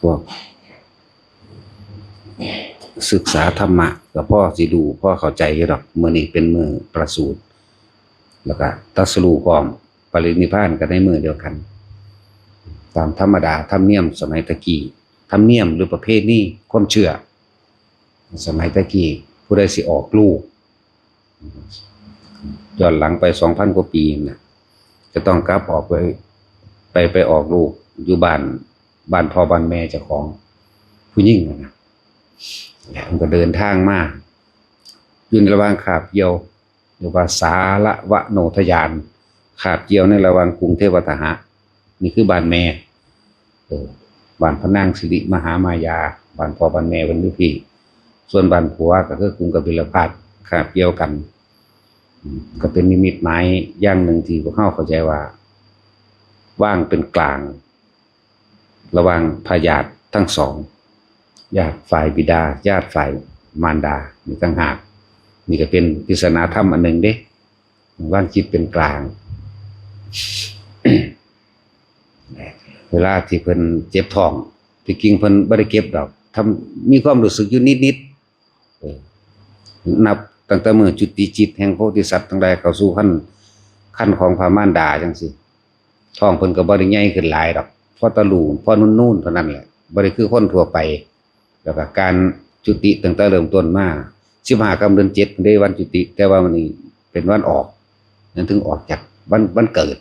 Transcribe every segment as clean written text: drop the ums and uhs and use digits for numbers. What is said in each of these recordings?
พวกศึกษาธรรมะกับพ่อสิดูพ่อเข้าใจหรอกมื้อนี้เป็นมื้อประสูติแล้วก็ตรัสรู้พร้อมปรินิพพานกันในมื้อเดียวกันตามธรรมดาธรรมเนียมสมัยตะกี้ธรรมเนียมหรือประเพณีความเชื่อสมัยตะกี้ผู้ใดสิออกลูกย้อนหลังไป 2,000 กว่าปีนะจะต้องกลับออกไปออกลูกอยู่บ้านพ่อบ้านแม่เจ้าของผู้หญิงนะแล้วมันก็เดินทางมาอยู่ในระหว่างคาบเกี่ยวหรือว่าสาระวะโนทยานคาบเกี่ยวในระหว่างกรุงเทวทหะนี่คือบ้านแม่บ้านพระนางสิริมหามายาบ้านพ่อบ้านแม่เป็นลูกพี่ส่วนบ้านผัวก็คือกรุงกบิลพัสดุคาบเกี่ยวกันก็เป็นนิมิตหมายอย่างหนึ่งที่พวกเขาเข้าใจว่าว่างเป็นกลางระหว่างพญาติทั้งสองญาติฝ่ายบิดาญาติฝ่ายมารดามีต่างหากนี่ก็เป็นปริศนาธรรมอันหนึ่งเด้ว่างจิตเป็นกลาง เวลาที่เพิ่นเจ็บท้องที่จริงเพิ่นบ่ได้เก็บดอกทำมีความรู้สึกอยู่นิดๆนับตั้งแต่มื้อจุติจิตแห่งโพธิสัตว์ทั้งหลายเข้าสู่ขั้นของพระมารดาจังซี่ท้องเพิ่นก็บ่ได้ใหญ่ขึ้นหลายดอกพอตะลูพอนุ่นๆเท่านั้นแหละบ่ได้คือคนทั่วไปแล้วก็การจุติตั้งแต่เริ่มต้นมา15ค่ำเดือน7ได้วันจุติแต่ว่าวันนี้เป็นวันออกนั่นถึงออกจากวันเกิด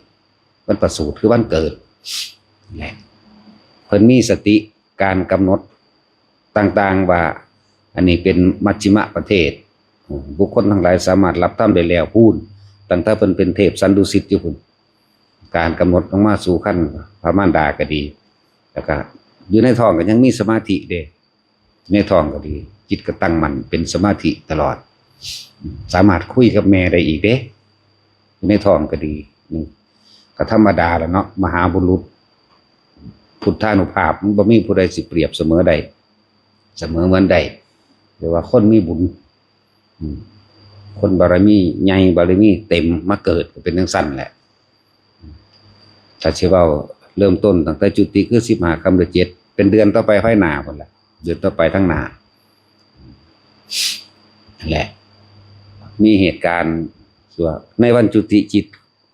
วันประสูติคือวันเกิดแหละเพิ่นมีสติการกำหนดต่างๆว่าอันนี้เป็นมัชฌิมประเทศบุคคลทั้งหลายสามารถรับธรรมได้แล้วพูนตั้งแต่เพิ่นเป็นเทพสันดุสิตอยู่พุ่นการกำหนดลงมาสู่ขั้นพระมารดาก็ดีแล้วก็อยู่ในท้องก็ยังมีสมาธิเด้ในท้องก็ดีจิตก็ตั้งมั่นเป็นสมาธิตลอดสามารถคุยกับแม่ได้อีกเด้อยู่ในท้องก็ดีก็ธรรมดาแล้วเนาะมหาบุรุษพุทธานุภาพมันบ่มีผู้ใดสิเปรียบเสมอใดเสมอเหมือนใดหรือว่าคนมีบุญคนบารมีใหญ่บารมีเต็มมาเกิดก็เป็นจังซั่นแหละถ้าสิเว้าเริ่มต้นตั้งแต่จุติคือ15ค่ำเดือน7เป็นเดือนต่อไปค่อยหน้าพุ่นล่ะเดือนต่อไปทั้งหน้านั่นแหละมีเหตุการณ์ว่าในวันจุติจิต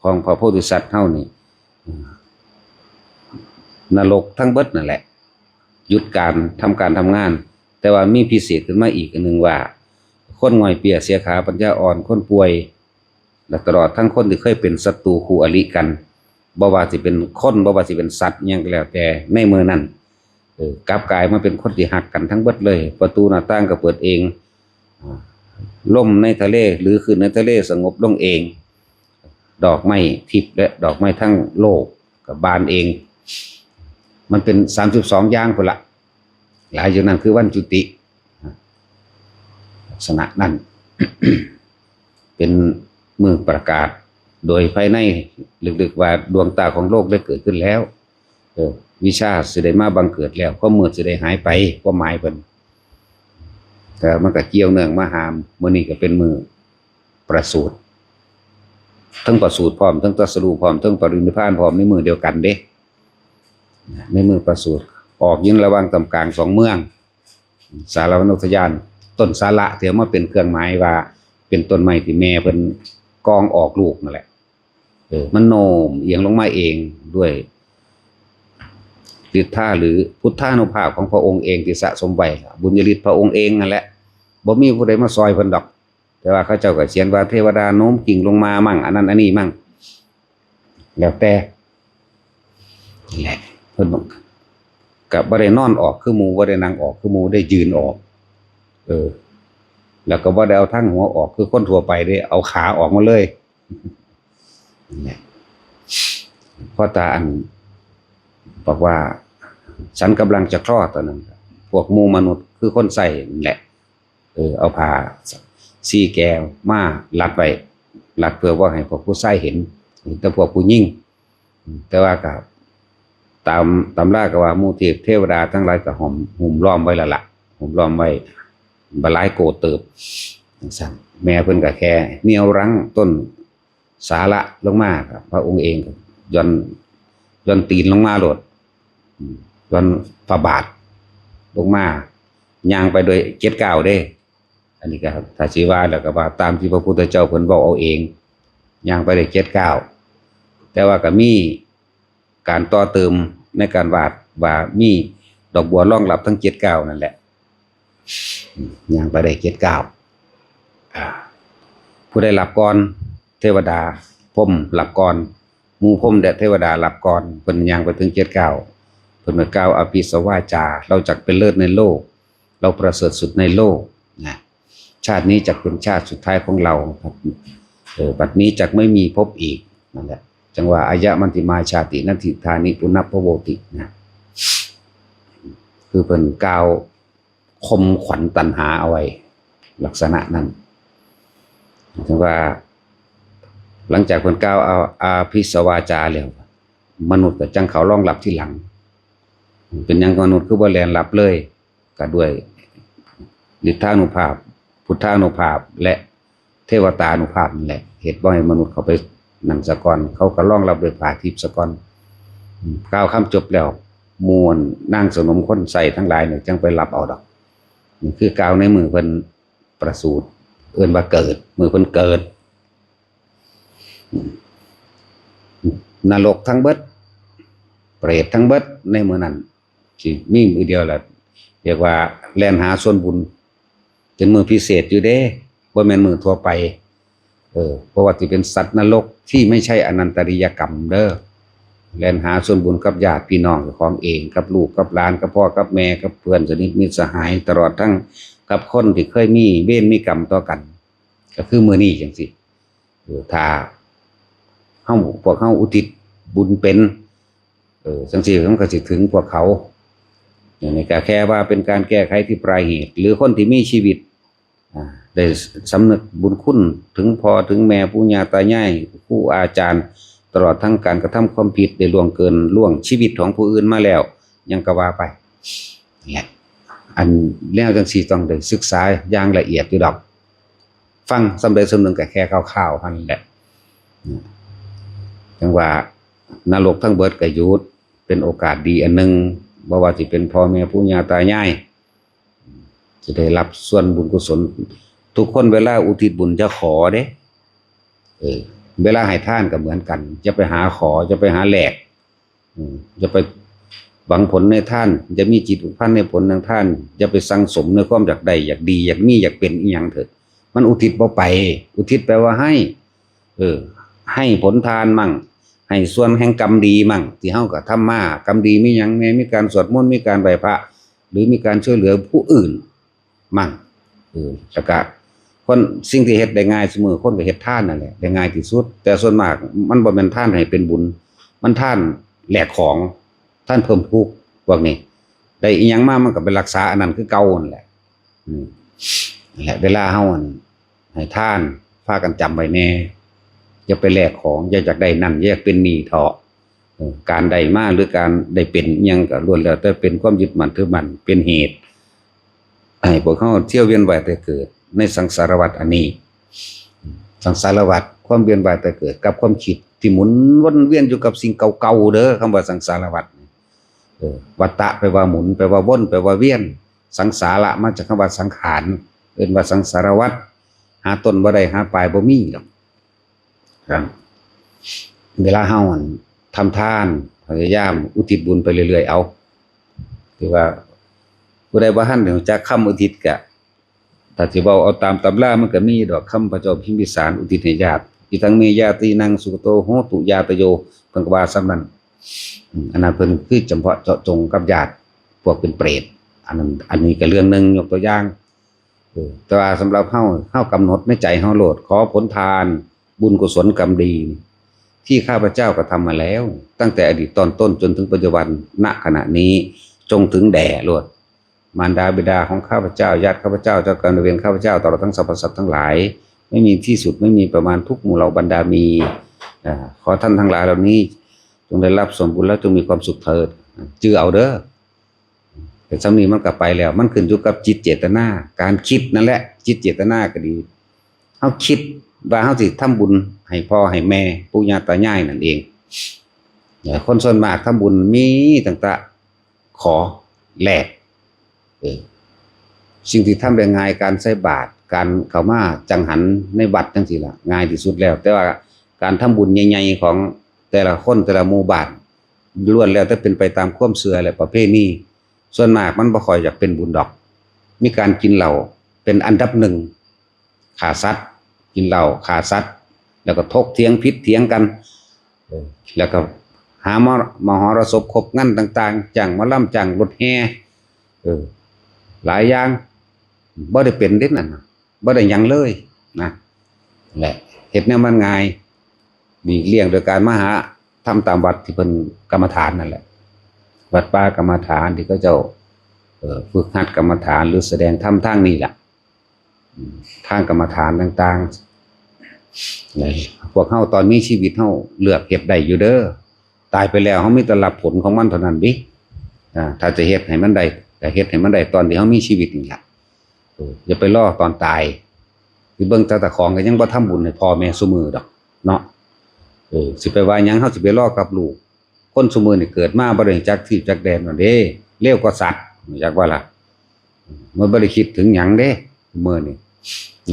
ของพระโพธิสัตว์เฮานี่นรกทั้งเบิดนั่นแหละหยุดการทำงานแต่ว่ามีพิเศษขึ้นมาอีกอันนึงว่าคนง่อยเปียเสียขาปัญญาอ่อนคนป่วยและตลอดทั้งคนที่เคยเป็นศัตรูคู่อริกันบ่ว่าสิเป็นคนบ่ว่าสิเป็นสัตว์หยังก็แล้วแต่ในมื้อนั้นกลับกลายมาเป็นคนที่ฮักกันทั้งเบิดเลยประตูหน้าต่างก็เปิดเองลมในทะเลหรือคืนในทะเลสงบลงเองดอกไม้ทิพย์และดอกไม้ทั้งโลกก็บานเองมันเป็น32อย่างพุ่นละหลายอยู่นั้นคือวันจุติลักษณะนั้น เป็นมือประกาศโดยภายในลึกๆว่าดวงตาของโลกได้เกิดขึ้นแล้ววิชาสิได้มาบังเกิดแล้วความมืดสิได้หายไปก็หมายเพิ่นแต่มันก็เกี่ยวเนื่องมาหามมื้อนี้ก็เป็นมือประสูติทั้งประสูติพร้อมทั้งตรัสรู้พร้อมทั้งปรินิพพานพร้อมในมือเดียวกันเด้ในมือประสูติออกยินระหว่างตำกลาง2เมืองสารวนุทยานต้นสาระที่เอามาเป็นเครื่องหมายว่าเป็นต้นไม้ที่แม่เพิ่นกองออกลูกนั่นแหละมันโน้มเอียงลงมาเองด้วยฤทธาหรือพุทธานุภาพของพระองค์เองที่สะสมไว้บุญญาฤทธิ์พระองค์เองนั่นแหละบ่มีผู้ใดมาซอยเพิ่นดอกแต่ว่าเขาเจ้าก็เขียนว่าเทวดาโน้มกิ่งลงมามั่งอันนั้นอันนี้มั่งแล้วแต่แหละเพิ่นก็บ่ได้นอนออกคือหมู่บ่ได้นั่งออกคือหมู่ได้ยืนออกแล้วก็บ่ได้เอาทั้งหัวออกคือคนทั่วไปได้เอาขาออกมาเลยเนี่ยพ่อตาอันบอกว่าฉันกำลังจะคลอดตอนนั้นพวกหมู่มนุษย์คือคนใส่แหละเอาผ้าซี่แก้วมารัดไว้รัดเพื่อว่าให้พวกผู้ใส่เห็นแต่พวกผู้หญิงแต่ว่าก็ตามตำราก็ว่าหมู่เทวดาทั้งหลายก็ห่มล้อมไว้แล้วล่ะห่มล้อมไว้บหลายโกเติบสั่นแม่เพิ่นก็แค่เหนี่ยวรั้งต้นสาระลงมาครับพระองค์เองย่อนตีนลงมาโลดย่อนพระบาท ลงมาย่างไปโดยเจ็ดก้าวเด้อันนี้ก็ถ้าสิว่าแล้วก็ว่าตามที่พระพุทธเจ้าเพิ่นเว้าเอาเองย่างไปได้เจ็ดก้าวแต่ว่าก็มีการต่อเติมในการวาดว่ามีดอกบัวรองรับทั้งเจ็ดก้าวนั่นแหละย่างไปได้เจ็ดก้าวผู้ได้หลับก่อนเทวดาพรหมหลับก่อนหมู่พรหมและเทวดาหลับก่อนเพิ่นย่างไปถึงเจ็ดก้าวเพิ่นกล่าวอภิสวาจาเราจักเป็นเลิศในโลกเราประเสริฐสุดในโลกนะชาตินี้จักเป็นชาติสุดท้ายของเราครับบัดนี้จักไม่มีพบอีกนั่นแหละจังว่าอายะมันติมาชาตินัตถิธานิปุณัพพโวตินะคือเพิ่นกล่าวคมขวัญตัณหาเอาไว้ลักษณะนั้นถึงว่าหลังจากเพิ่นกล่าวเอาอาภิสวาจาแล้วมนุษย์ก็จังเขารองรับที่หลังเป็นหยังมนุษย์คือบ่แล่นรับเลยก็ด้วยฤทธานุภาพพุทธานุภาพและเทวตานุภาพนั่นแหละเหตุบ่ให้มนุษย์เขาไปนั่งสะก่อนเขาก็รองรับด้วยภาทิพย์สะก่อนกล่าวคำจบแล้วมวลนางสนมคนใส่ทั้งหลายเนี่ยจังไปรับเอาดอกนี่คือกล่าวในมือเพิ่นประสูติเอิ้นว่าเกิดมือเพิ่นเกิดนรกทั้งเบิดเปรตทั้งเบิดในมือนั้นสิมีมือเดียวแหละเรียกว่าแล่นหาส่วนบุญเป็นมือพิเศษอยู่เด้บ่แม่นมือทั่วไปเพราะว่าสิเป็นสัตว์นรกที่ไม่ใช่อนันตริยกรรมเด้อแล่นหาส่วนบุญกับญาติพี่น้องของเองกับลูกกับหลานกับพ่อกับแม่กับเพื่อนสนิทมิตรสหายตลอดทั้งกับคนที่เคยมีเวรมีกรรมต่อกันก็คือมื้อนี้จังซี่ถ้าพวกเฮาอุทิศบุญเป็นจังซี่มันก็สิถึงพวกเขาอย่างนี้ก็แค่ว่าเป็นการแก้ไขที่ปลายเหตุหรือคนที่มีชีวิตได้สำนึกบุญคุณถึงพ่อถึงแม่ปู่ย่าตายายครูอาจารย์ตลอดทั้งการกระทำความผิดได้ล่วงเกินล่วงชีวิตของผู้อื่นมาแล้วยังก็ว่าไปเนี่ยอันแล้วจังซี่ต้องได้ศึกษาอย่างละเอียดอยู่ดอกฟังสำใดสำหนึ่งก็แค่คร่าวๆเท่านั้นแหละจังว่านรกทั้งเบิดก็หยุดเป็นโอกาสดีอันนึงบ่ว่าสิเป็นพ่อแม่ปู่ย่าตายายจะได้รับส่วนบุญกุศลทุกคนเวลาอุทิศบุญจะขอเด้เวลาให้ทานก็เหมือนกันจะไปหาขอจะไปหาแหลกจะไปหวังผลในท่านจะมีจิตผูกพันในผลทางท่านจะไปสั่งสมในความอยากได้อยากดีอยากมีอยากเป็นอีหยังเถิดมันอุทิศบ่ไปอุทิศแปลว่าให้ให้ผลทานมั่งให้ส่วนแห่งกรรมดีมั่งที่เฮาก็ทำมากรรมดีมีหยังแม้มีการสวดมนต์มีการไหว้พระหรือมีการช่วยเหลือผู้อื่นมั่งแล้วก็คนสิ่งที่เฮ็ดได้ง่ายเสมอคนก็เฮ็ดทานนั่นแหละได้ง่ายที่สุดแต่ส่วนมากมันบ่แม่นทานให้เป็นบุญมันทานแลกของท่านเพิ่มทุกข์พวกนี้ได้อีหยังมามันก็ไปรักษาอันนั้นคือเก่านั่นแหละนั่นแหละเวลาเฮาให้ทานพากันจำไว้แน่อย่าไปแลกของอย่าอยากได้นั่นอยากเป็นหนี้เถาะการได้มาหรือการได้เป็นอิหยังก็ล้วนแล้วแต่เป็นความยึดมั่นถือมั่นเป็นเหตุให้พวกเฮาเที่ยวเวียนว่ายแต่เกิดในสังสารวัฏอันนี้สังสารวัฏความเวียนว่ายแต่เกิดกับความคิดที่หมุนวนเวียนอยู่กับสิ่งเก่าๆเด้อคำว่าสังสารวัฏวัฏฏะแปลว่าหมุนแปลว่าวนแปลว่าเวียนสังสาระมาจากคำว่าสังขารเอิ้นว่าสังสารวัฏหาต้นบ่ได้หาปลายบ่มีหรอกครับเวลาเฮาทำทานพยายามอุทิศบุญไปเรื่อยๆเอาคือว่าผู้ใดบ่ทันรู้จักคำอุทิศก็ถ้าสิเว้าเอาตามตำรามันก็มีดอกคำพระเจ้าพิมพิสารอุทิศให้ญาติอีทั้งเมญาตินังสุขโตโหตุญาตโยเพิ่นก็ว่าซ้ำนั้นอันนั้นเพิ่นคือเฉพาะเจาะจงกับญาติพวกเป็นเปรตอันนี้ก็เรื่องนึงยกตัวอย่างแต่ว่าสำหรับเฮากำหนดในใจเฮาโลดขอผลทานบุญกุศลกรรมดีที่ข้าพเจ้ากระทำมาแล้วตั้งแต่อดีตตอนต้นจนถึงปัจจุบันณขณะนี้จงถึงแด่โลดมารดาบิดาของข้าพเจ้าญาติข้าพเจ้าเจ้ากรรมนายเวรข้าพเจ้าตลอดทั้งสรรพสัตว์ทั้งหลายไม่มีที่สุดไม่มีประมาณทุกหมู่เหล่าบรรดามีขอท่านทั้งหลายเหล่านี้จงได้รับส่วนบุญแล้วจงมีความสุขเถิดจื้อเอาเด้อแต่สำนีมันกลับไปแล้วมันขึ้นอยู่กับจิตเจตนาการคิดนั่นแหละจิตเจตนาก็ดีเฮาคิดว่าเฮาสิทำบุญให้พ่อให้แม่ปู่ย่าตายายนั่นเองคนส่วนมากทำบุญมีต่างๆขอแลก เออสิ่งที่ทำได้ง่ายการใส่บาตรการเข้ามาจังหันในวัดจังซี่ล่ะง่ายที่สุดแล้วแต่ว่าการทำบุญใหญ่ๆของแต่ละคนแต่ละหมู่บ้านล้วนแล้วแต่เป็นไปตามความเชื่อและประเพณีส่วนมากมันบ่ค่อยอยากเป็นบุญดอกมีการกินเหล้าเป็นอันดับหนึ่งฆ่าสัตว์กินเหล้าฆ่าสัตว์แล้วก็ถกเถียงผิดเถียงกันแล้วก็หามหรสพครบงานต่างๆจ้างหมอลำจ้างรถแห่หลายอย่างบ่ได้เป็นเด็ดนั่นบ่ได้หยังเลยนะแหละเฮ็ดแนวมันง่ายมีเลี่ยงโดยการมาหาทำตามวัดที่เป็นกรรมฐานนั่นแหละวัดป่ากรรมฐานที่เขาเจ้าฝึกหัดกรรมฐานหรือแสดงธรรมทางนี้แหละทางกรรมฐานต่างๆพวกเฮาตอนมีชีวิตเฮาเลือกเฮ็ดได้อยู่เด้อตายไปแล้วเฮามีแต่รับผลของมันเท่านั้นบิถ้าจะเฮ็ดให้มันได้แต่เฮ็ดให้มันได้ตอนที่เฮามีชีวิตนี่แหละอย่าไปรอตอนตายคือเบิ่งแต่ของก็ยังบ่ทำบุญให้พ่อแม่ซุมื้อดอกเนาะสิไปว่าหยังเฮาสิไปรอกับลูกคนซุมื้อนี่เกิดมาบ่ได้จักที่จักแดนนั่นเด้เร็วกว่าสัตว์อยากว่าล่ะมันบ่ได้คิดถึงหยังเด้มื้อนี่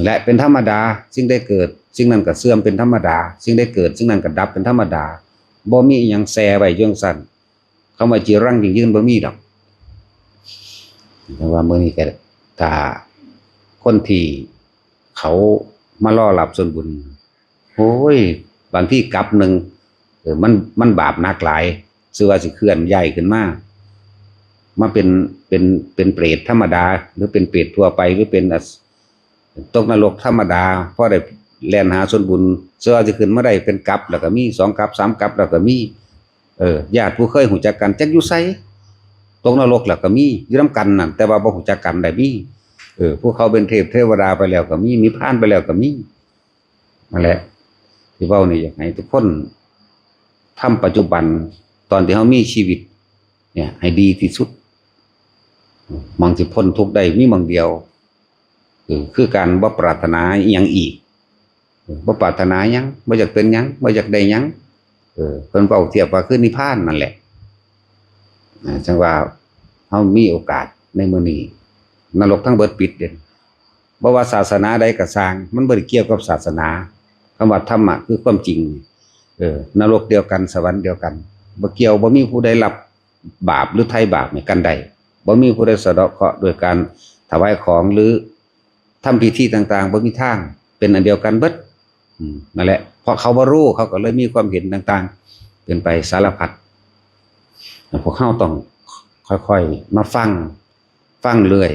และเป็นธรรมดาสิ่งได้เกิดสิ่งนั้นก็เสื่อมเป็นธรรมดาสิ่งได้เกิดสิ่งนั้นก็ดับเป็นธรรมดาบ่มีอิหยังแซ่ไว้จังซั่นคำว่าจีรังยืนบ่มีดอกแต่ว่ามื้อนี้ก็ถ้าคนที่เขามารอรับส่วนบุญโอ้ยบางที่กลับหนึ่งมันบาปหนักหลายซื่อว่าสิเคลื่อนย้ายขึ้นมาเป็นเปรตธรรมดาหรือเป็นเปรตทั่วไปหรือเป็นตกนรกธรรมดาเพราะได้แล่นหาส่วนบุญซื่อว่าสิขึ้นมาได้เป็นกลับแล้วก็มี2กลับ3กลับแล้วก็มีญาติผู้เคยหูจักกันจักอยู่ไสตกนรกแล้วก็มีอยู่นํกันนั่นแต่ว่าบ่หูจักกันได้มีพวกเขาเป็นเทพเทวดาไปแล้วก็มีนิพพานไปแล้วก็มีนั่นแหละที่เว้านี่อยากให้ทุกคนทำปัจจุบันตอนที่เฮามีชีวิตเนี่ยให้ดีที่สุดมองสิพ้นทุกข์ได้มีมองเดียวคือการบ่ปรารถนาอิหยังอีกบ่ปรารถนาหยังบ่อยากเป็นหยังบ่อยากได้หยังเพิ่นเว้าเทียบว่าคือนิพพานนั่นแหละจังว่าเฮามีโอกาสในมื้อนี้นรกทั้งเบิดปิดเด่นบ่ว่าศาสนาใดก็สร้างมันบ่ได้เกี่ยวกับศาสนาคำว่าธรรมะคือความจริงนรกเดียวกันสวรรค์เดียวกันบ่เกี่ยวบ่มีผู้ใดรับบาปหรือไถ่บาปให้กันใดบ่มีผู้ใดสะเดาะเคราะห์โดยการถวายของหรือทำพิธีต่างๆบ่มีทางเป็นอันเดียวกันเบิดนั่นแหละเพราะเขาบ่รู้เขาก็เลยมีความเห็นต่างๆเป็นไปสารพัดพวกเฮาต้องค่อยๆมาฟังเรื่อย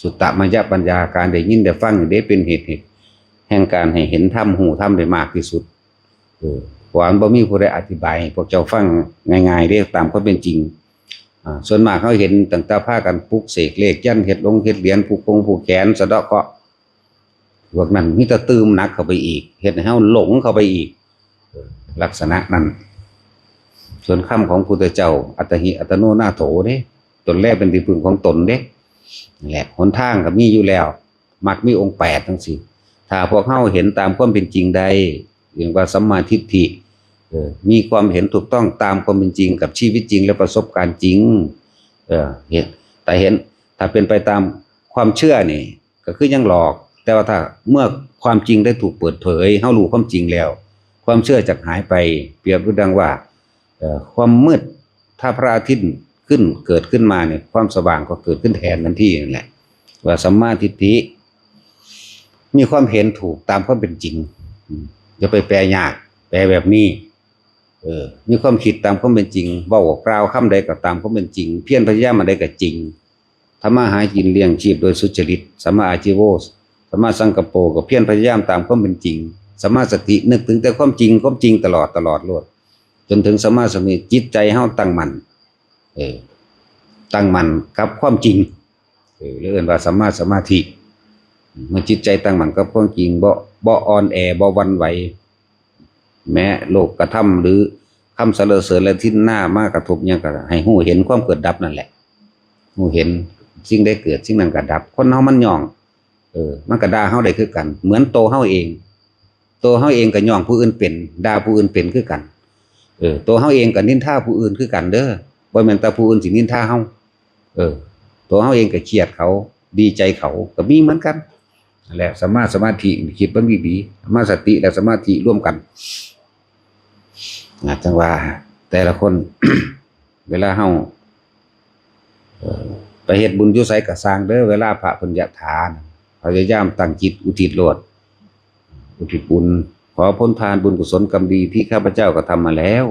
สุตตมยปัญญาการได้ยินได้ฟังได้เป็นเหตุแห่งการให้เห็นธรรมหูธรรมได้มากที่สุดหวังบ่มีผู้ใดอธิบายพวกเจ้าฟังง่ายๆเด้ตามความเป็นจริงส่วนมากเขาเห็นตั้งแต่พากันปลุกเสกเลขยันเฮ็ดเหรียญผูกแขนสะเดาะเคราะห์พวกนั้นมีแต่ตื่มหนักเข้าไปอีกเฮ็ดให้เฮาหลงเข้าไปอีกลักษณะนั้นส่วนคำของพุทธเจ้าอัตหิอัตโนนาโถเด้ตนแรกเป็นที่พึ่งของตนเด้นั่นแหละหนทางก็มีอยู่แล้วมักมีองค์8ทั้งสี่ถ้าพวกเฮาเห็นตามความเป็นจริงใดเรียกว่าสัมมาทิฏฐิมีความเห็นถูกต้องตามความเป็นจริงกับชีวิตจริงและประสบการณ์จริงเห็นแต่เห็นถ้าเป็นไปตามความเชื่อนี่ก็คือยังหลอกแต่ว่าถ้าเมื่อความจริงได้ถูกเปิดเผยเฮารู้ความจริงแล้วความเชื่อจะหายไปเปรียบดังว่าความมืดถ้าพระอาทิตย์เกิดขึ้นมาเนี่ยความสว่างก็เกิดขึ้นแทนทันทีนั่นแหละว่าสัมมาทิฏฐิมีความเห็นถูกตามความเป็นจริงอย่าไปแปลยากแปลแบบนี้มีความคิดตามความเป็นจริงเว้ากล่าวคำใดก็ตามความเป็นจริงเพียรพยายามอันใดก็จริงทำมาหากินเลี้ยงชีพโดยสุจริตสัมมาอาชีโวสัมมาสังกัปโปก็เพียรพยายามตามความเป็นจริงสัมมาสตินึกถึงแต่ความจริงตลอดโลดจนถึงสัมมาสมาธิจิตใจเฮาตั้งมั่นตั้งมั่นกับความจริงเรียกว่าสัมมาสมาธิเมื่อจิตใจตั้งมั่นกับความจริงบ่อ่อนแอบ่หวั่นไหวแม้โลกกระทำหรือคำสรรเสริญและทิ่นหน้ามากระทบหยังก็ให้ฮู้เห็นความเกิดดับนั่นแหละฮู้เห็นสิ่งใดเกิดสิ่งนั้นก็ดับคนเฮามันย่องมันก็ด่าเฮาได้คือกันเหมือนโตเฮาเองก็ย่องผู้อื่นเป็นด่าผู้อื่นเป็นคือกันตัวเฮาเองก็นินทาผู้อื่นคือกันเด้อบ่แม่นแต่ผู้อื่นสินินทาเฮา ตัวเฮาเองก็เครียดเขาดีใจเขาก็มีเหมือนกันนั่นแหละสมาธิคิดเบิ่งดีๆสมาสติและสมาธิร่วมกันจังว่าแต่ละคน เวลาเฮาไปเฮ็ดบุญอยู่ไสก็สร้างเด้อเวลาพระเพิ่นยะถาพยายามตั้งจิตอุทิศโลดอุทิศบุญขอผลทานบุญกุศลกรรมดีที่ข้าพเจ้าก็ทำมาแล้ว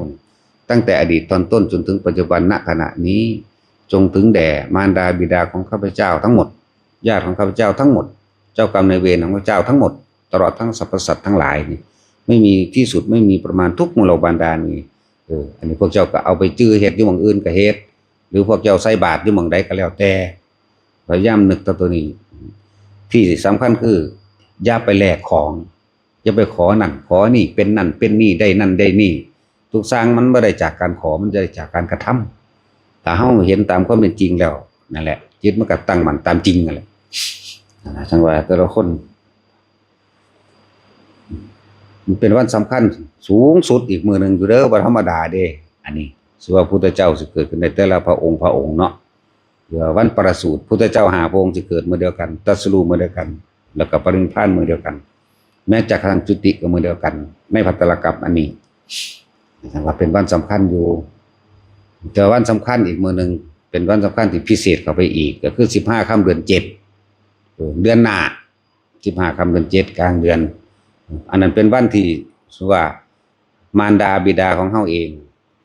ตั้งแต่อดีตตอนต้นจนถึงปัจจุบันณขณะนี้จงถึงแด่มารดาบิดาของข้าพเจ้าทั้งหมดญาติของข้าพเจ้าทั้งหมดเจ้ากรรมนายเวรของข้าพเจ้าทั้งหมดตลอดทั้งสรรพสัตว์ทั้งหลายนี่ไม่มีที่สุดไม่มีประมาณทุกมลบานดาลนี่อันนี้พวกเจ้าก็เอาไปจื้อเฮ็ดอยู่หม้องอื่นก็เฮ็ดหรือพวกเจ้าใส่บาตรอยู่หม้องใดก็แล้วแต่พยายามนึกตัวนี้ที่สำคัญคืออย่าไปแลกของอย่าไปขอนั่นขอนี่เป็นนั่นเป็นนี่ได้นั่นได้นี่ทุกสร้างมันไม่ได้จากการขอมันได้จากการกระทำถ้าเฮาเห็นตามความเป็นจริงแล้วนั่นแหละจิตมันก็ตั้งมั่นตามจริงนั่นแหละจังว่าแต่ละคนมันเป็นวันสำคัญสูงสุดอีกมื้อนึงอยู่เด้อบ่ธรรมดาเด้อันนี้สิว่าพุทธเจ้าสิเกิดขึ้นในแต่ละพระองค์เนาะเดี๋ยววันประสูติพุทธเจ้า5พระองค์สิเกิดมื้อเดียวกันตรัสรู้มื้อเดียวกันแล้วก็ปรินิพพานมื้อเดียวกันแม้จักขันจุติก็มื้อเดียวกันในภัตตลกัปอันนี้ถือว่าเป็นวันสำคัญอยู่แต่วันสำคัญอีกมื้อนึงเป็นวันสำคัญที่พิเศษเข้าไปอีกก็คือ15ค่ำเดือน7เดือนหน้า15ค่ำเดือน7กลางเดือนอันนั้นเป็นวันที่ว่ามารดาบิดาของเฮาเอง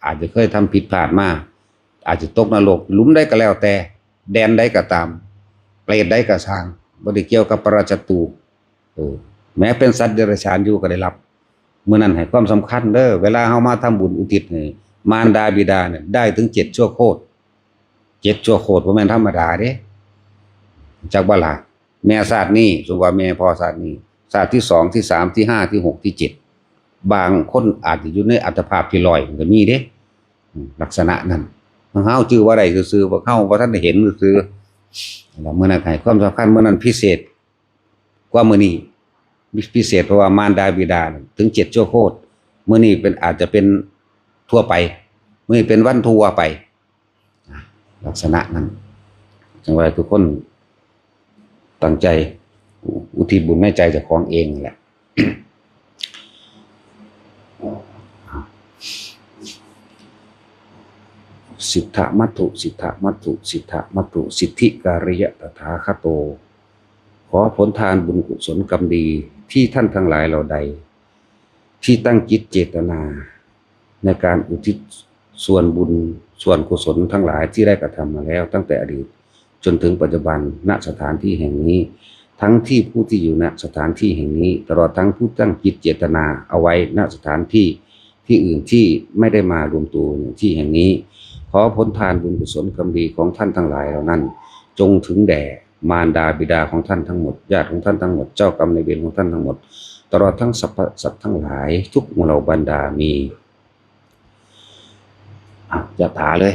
อาจจะเคยทำผิดพลาดมาอาจจะตกนรกหลุมใดก็แล้วแต่แดนใดก็ตามเปรตใดก็สร้างบ่ได้เกี่ยวกับปราชตูแม้เป็นสัตว์เดรัจฉานอยู่ก็ได้รับเมื่อนั้นให้ความสำคัญเด้อเวลาเฮามาทำบุญอุทิศให้มารดาบิดาเนี่ยได้ถึง7ชั่วโคตร7ชั่วโคตรบ่แม่นธรรมดาเด้จักบ่ล่ะแม่ชาตินี้สมมุติว่าแม่พ่อชาตินี้ชาติที่2ที่3ที่5ที่6ที่7บางคนอาจจะอยู่ในอัตภาพที่100ก็มีเด้ลักษณะนั้นเฮาชื่อว่าได้ซื่อๆบ่เฮาบ่ทันได้เห็นซื่อแล้วมื้อนั้นให้ความสำคัญมื้อนั้นพิเศษกว่ามื้อนี้พิเศษเพราะว่ามารดาบิดาถึง7ชั่วโคตรมื้อนี้เป็นอาจจะเป็นทั่วไปมื้อนี้เป็นวันทั่วไปลักษณะนั้นจังว่าทุกคนตั้งใจอุทิศบุญในใจเจ้าของเองแหละ สิทธมัตถุสิทธมัตถุสิทธมัตถุสิทธิการิยตถาคโตขอผลทานบุญกุศลกรรมดีที่ท่านทั้งหลายเหล่าใดที่ตั้งจิตเจตนาในการอุทิศส่วนบุญส่วนกุศลทั้งหลายที่ได้กระทำมาแล้วตั้งแต่อดีตจนถึงปัจจุบันณสถานที่แห่งนี้ทั้งที่ผู้ที่อยู่ณสถานที่แห่งนี้ตลอดทั้งผู้ตั้งจิตเจตนาเอาไว้ณสถานที่อื่นที่ไม่ได้มารวมตัวที่แห่งนี้ขอผลทานบุญกุศลกรรมดีของท่านทั้งหลายเหล่านั้นจงถึงแด่มารดาบิดาของท่านทั้งหมดญาติของท่านทั้งหมดเจ้ากรรมนายเวรของท่านทั้งหมดตลอดทั้งสรรพสัตว์ทั้งหลายทุกหมู่เหล่าบรรดามีจะถาเลย